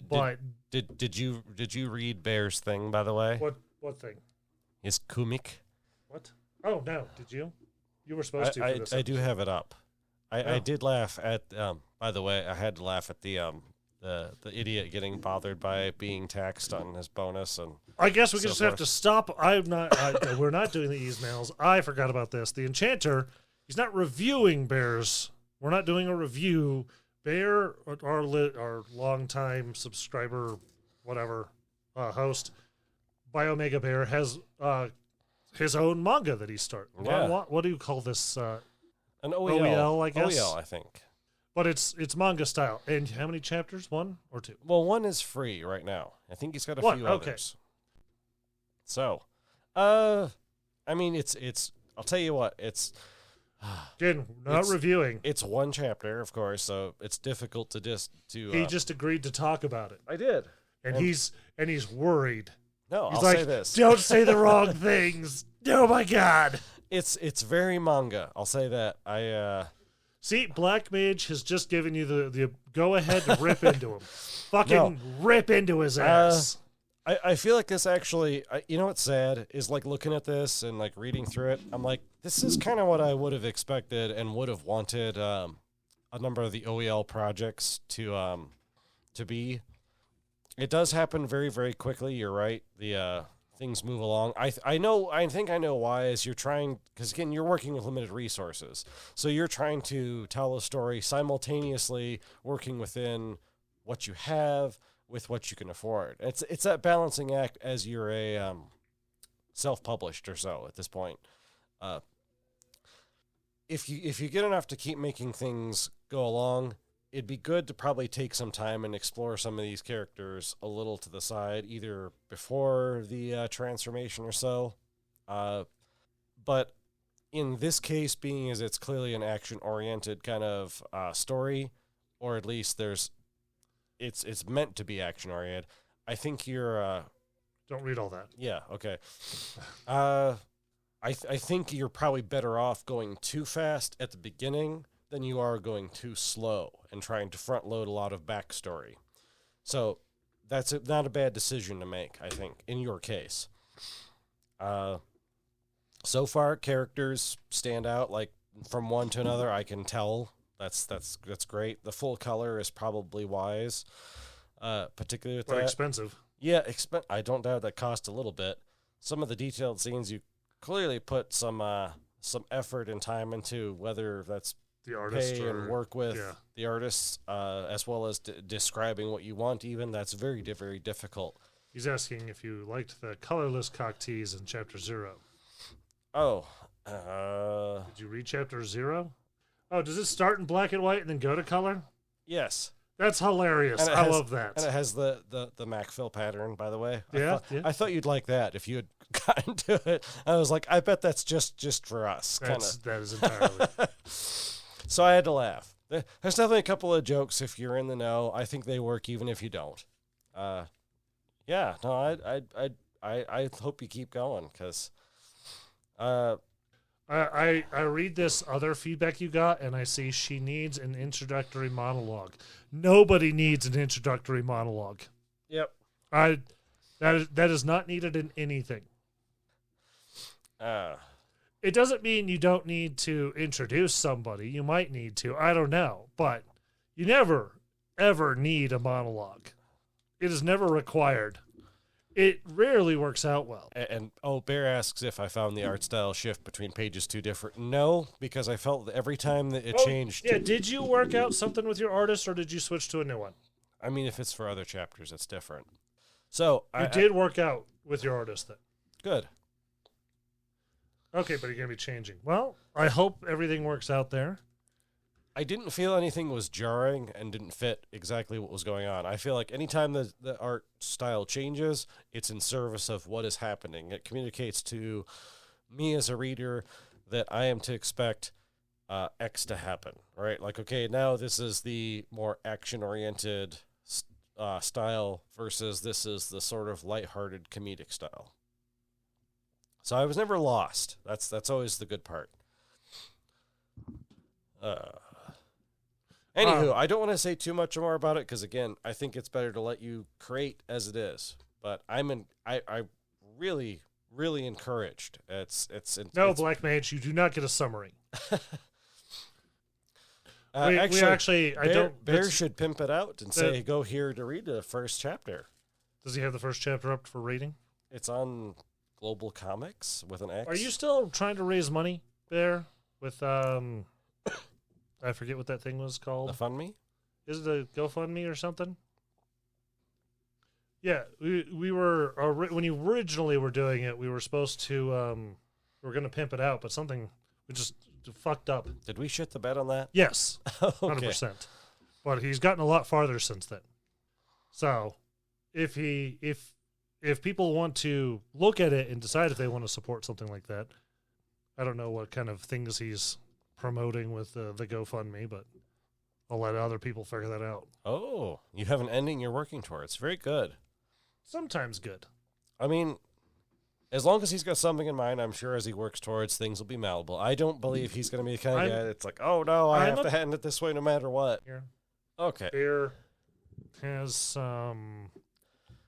but did you read Bear's thing, by the way? what thing? His comic. What? Oh no, did you? You were supposed to. For this I do have it up. I Oh. did laugh at. By the way, I had to laugh at the idiot getting bothered by being taxed on his bonus, and I guess we so just have forth. to stop. We're not doing the emails. I forgot about this. The Enchanter, he's not reviewing Bears. We're not doing a review. Bear, our longtime subscriber, whatever, host, Biomega Bear, has his own manga that he started. Yeah. What do you call this? an OEL, OEL, I guess? OEL, I think. But it's manga style. And how many chapters? 1 or 2? Well, one is free right now. I think he's got a One, few okay. others. So, I mean, it's. I'll tell you what. It's. Again, not reviewing. It's one chapter, of course, so it's difficult to He just agreed to talk about it, I did, and he's worried. No, He's I'll like, say this. don't say the wrong things. Oh my god. It's very manga. I'll say that. See, Black Mage has just given you the go ahead to rip into him. Fucking rip into his ass. I feel like this actually, you know what's sad is like looking at this and like reading through it. I'm like, this is kind of what I would have expected and would have wanted a number of the OEL projects to be. It does happen very, very quickly. You're right. The things move along. I think I know why. Is you're trying, because again, you're working with limited resources, so you're trying to tell a story simultaneously working within what you have with what you can afford. It's that balancing act as you're a self-published or so at this point. If you get enough to keep making things go along, it'd be good to probably take some time and explore some of these characters a little to the side, either before the transformation or so. But in this case, being as it's clearly an action-oriented kind of story, or at least it's meant to be action-oriented, I think you're... Don't read all that. Yeah, okay. I think you're probably better off going too fast at the beginning than you are going too slow and trying to front load a lot of backstory. So that's not a bad decision to make, I think, in your case. So far, characters stand out, like from one to another. I can tell that's great. The full color is probably wise, particularly with that. Expensive. Yeah, I don't doubt that cost a little bit. Some of the detailed scenes you clearly put some effort and time into, whether that's the artist pay and work with the artists, as well as describing what you want. Even that's very, very difficult. He's asking if you liked the colorless cocktease in Chapter 0. Oh, did you read Chapter 0? Oh, does it start in black and white and then go to color? Yes. That's hilarious. I love that. And it has the Macfill pattern, by the way. Yeah, I thought you'd like that if you had gotten to it. I was like, I bet that's just for us. That is entirely. So I had to laugh. There's definitely a couple of jokes if you're in the know. I think they work even if you don't. Yeah, no, I hope you keep going, because I read this other feedback you got, and I see she needs an introductory monologue. Nobody needs an introductory monologue. Yep. That is not needed in anything. It doesn't mean you don't need to introduce somebody. You might need to. I don't know. But you never, ever need a monologue. It is never required. It rarely works out well. And Bear asks if I found the art style shift between pages too different. No, because I felt that every time that it changed. Yeah, did you work out something with your artist, or did you switch to a new one? I mean, if it's for other chapters, it's different. So you did work out with your artist then. Good. Okay, but you're going to be changing. Well, I hope everything works out there. I didn't feel anything was jarring and didn't fit exactly what was going on. I feel like anytime the art style changes, it's in service of what is happening. It communicates to me as a reader that I am to expect X to happen, right? Like, okay, now this is the more action-oriented style versus this is the sort of lighthearted comedic style. So I was never lost. That's always the good part. Anywho, I don't want to say too much more about it because, again, I think it's better to let you create as it is. But I really, really encouraged. No, Black Mage, you do not get a summary. Bear should pimp it out and say, go here to read the first chapter. Does he have the first chapter up for reading? It's on Global Comics with an X. Are you still trying to raise money, Bear? With, I forget what that thing was called. The Fund Me? Is it a GoFundMe or something? Yeah, we were, when you originally were doing it, we were supposed to, we were going to pimp it out, but something, we just fucked up. Did we shit the bed on that? Yes, Okay. 100%. But he's gotten a lot farther since then. So, if people want to look at it and decide if they want to support something like that, I don't know what kind of things he's promoting with the GoFundMe, but I'll let other people figure that out. Oh, you have an ending you're working towards. Very good. Sometimes good. I mean, as long as he's got something in mind, I'm sure as he works towards, things will be malleable. I don't believe he's going to be the kind of guy that's like, oh, no, I have to hand it this way no matter what. Here. Okay. Bear has some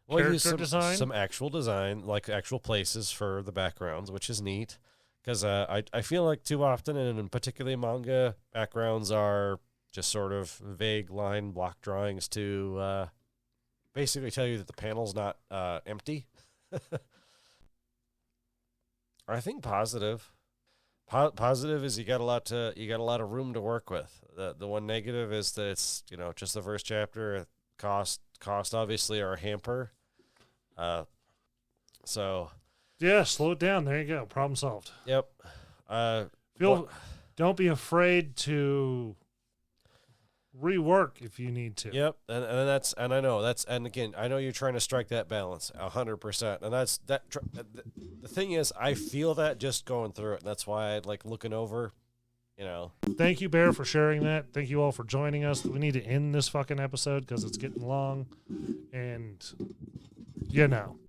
character design. Some actual design, like actual places for the backgrounds, which is neat. Because I feel like too often, and particularly manga, backgrounds are just sort of vague line block drawings to basically tell you that the panel's not empty. I think positive. Positive is you got a lot of room to work with. The one negative is that it's just the first chapter. Cost obviously are a hamper. So yeah, slow it down. There you go. Problem solved. Yep. Don't be afraid to rework if you need to. Yep, and again, I know you're trying to strike that balance 100%, and the thing is, I feel that just going through it, and that's why I like looking over, Thank you, Bear, for sharing that. Thank you all for joining us. We need to end this fucking episode because it's getting long, and